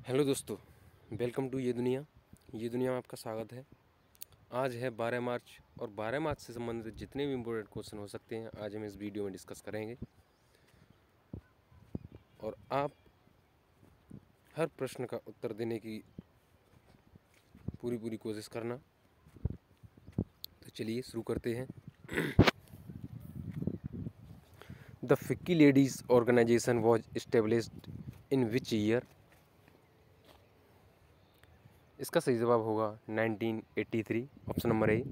Hello दोस्तों, welcome to ये दुनिया में आपका स्वागत है। आज है 12 मार्च और 12 मार्च से संबंधित जितने भी इम्पोर्टेंट क्वेश्चन हो सकते हैं आज हम इस वीडियो में डिस्कस करेंगे और आप हर प्रश्न का उत्तर देने की पूरी कोशिश करना। तो चलिए शुरू करते हैं। The FICCI ladies organisation was established in which year? इसका सही जवाब होगा 1983, option number A.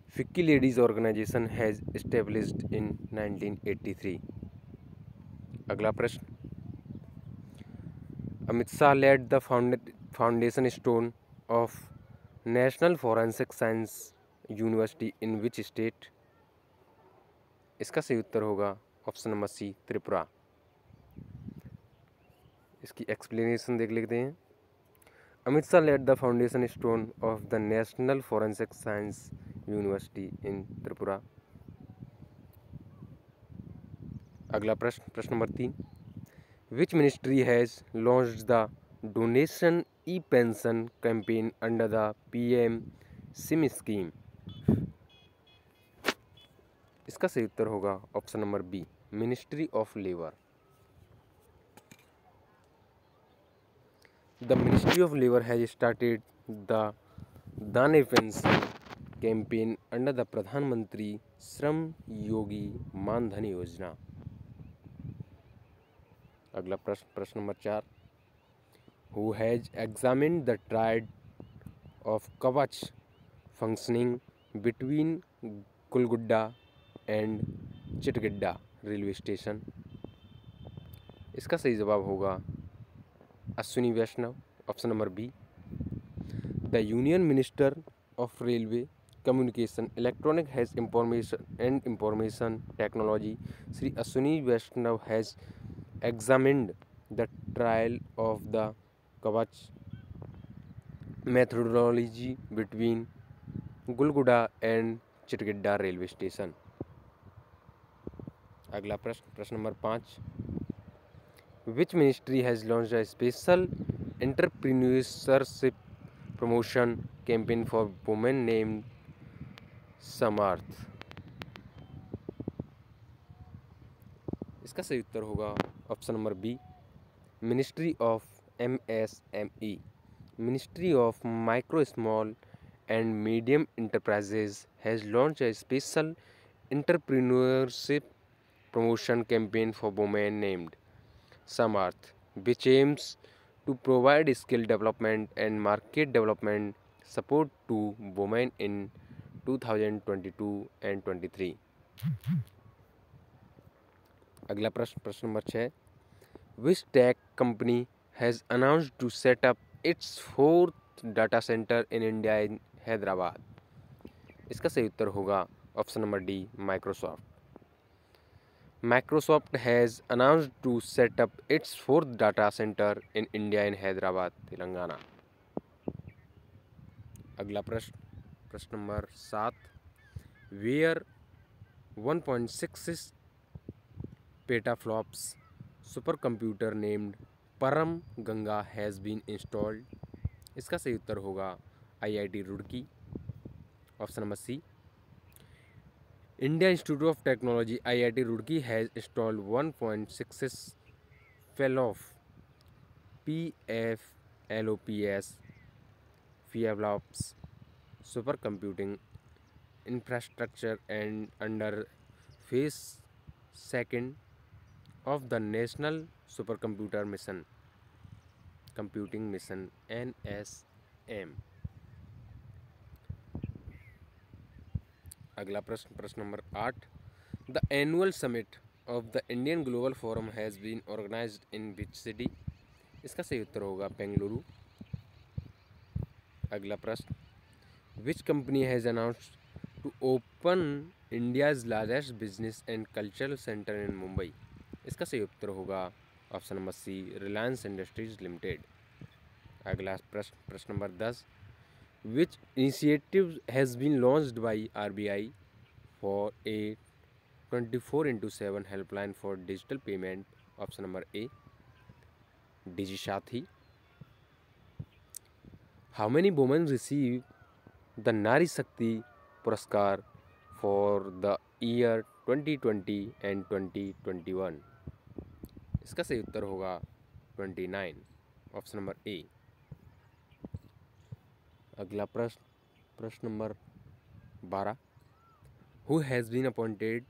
FICCI ladies organisation has established in 1983। अगला प्रश्न, Amit Shah laid the foundation stone of National forensic science university in which state? इसका सही उत्तर होगा ऑप्शन नंबर सी, त्रिपुरा। इसकी एक्सप्लेनेशन देख लेते हैं। Amit Shah laid the foundation stone of the national forensic science university in Tripura. अगला प्रश्न number 3, which ministry has launched the donation e pension campaign under the PM SYM scheme? इसका सही उत्तर होगा option number B, ministry of labour. The ministry of labour has started the Daan pension campaign under the Pradhan Mantri Shram Yogi Maandhan Yojana. अगला प्रश्न number 4, who has examined the trial of Kavach functioning between Kulgudda and Chitgidda railway station? इसका सही जवाब होगा Ashwini Vaishnaw, option number B. The union minister of railway communication electronic has information technology Shri Ashwini Vaishnaw has examined the trial of the Kavach methodology between Gulguda and Chitgidda railway station. अगला प्रश्न number 5, which ministry has launched a special entrepreneurship promotion campaign for women named Samarth? इसका सही उत्तर होगा option number B, ministry of MSME। Ministry of Micro, Small and Medium Enterprises has launched a special entrepreneurship promotion campaign for women named Samarth, which aims to provide skill development and market development support to women in 2022 and 23। अगला प्रश्न number 6, which tech company has announced to set up its fourth data center in India in Hyderabad? इसका सही उत्तर होगा option number D, Microsoft. Microsoft has announced to set up its fourth data centre in India in Hyderabad, Telangana. अगला प्रश्न number 7, where 1.66 petaflops super computer named Param Ganga has been installed? इसका सही उत्तर होगा IIT Roorkee, option number C. India Institute of Technology IIT Roorkee has installed 1.66 फेलोफ PFLOPS super computing infrastructure and under phase second of the National Supercomputer Mission Computing Mission NSM। अगला प्रश्न number 8, the annual summit of the Indian global forum has been organised in which city? इसका सही उत्तर होगा बेंगलुरु। अगला प्रश्न, which company has announced to open India's largest business and cultural centre in Mumbai? इसका सही उत्तर होगा option number C, Reliance industries limited. अगला प्रश्न number 10, which initiative has been launched by RBI for a 24/7 helpline for digital payment? Option number A. Digi Saathi. How many women receive the Nari Shakti पुरस्कार for the year 2020 and 2021? इसका सही उत्तर होगा 29, option number A. अगला प्रश्न number 12। Who has been appointed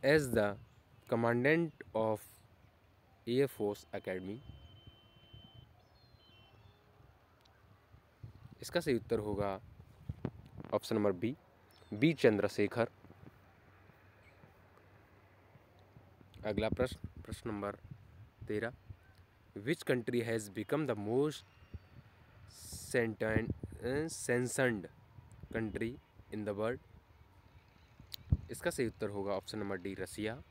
as the commandant of Air Force Academy? इसका सही उत्तर होगा ऑप्शन नंबर बी चंद्रशेखर। अगला प्रश्न number 13। Which country has become the most sanctioned country in the world? इसका सही उत्तर होगा ऑप्शन नंबर डी रसिया।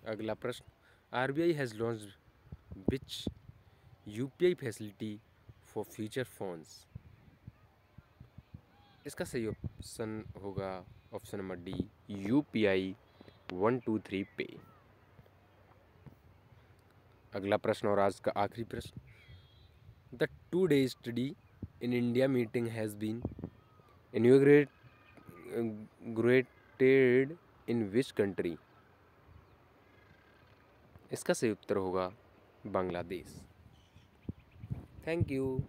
अगला प्रश्न, RBI has launched which UPI facility for future phones? इसका सही ऑप्शन होगा ऑप्शन नंबर डी यूपीआई 123 पे। अगला प्रश्न और आज का आखिरी प्रश्न, the 2-day study in India meeting has been inaugurated in which country? इसका सही उत्तर होगा बांग्लादेश। Thank you.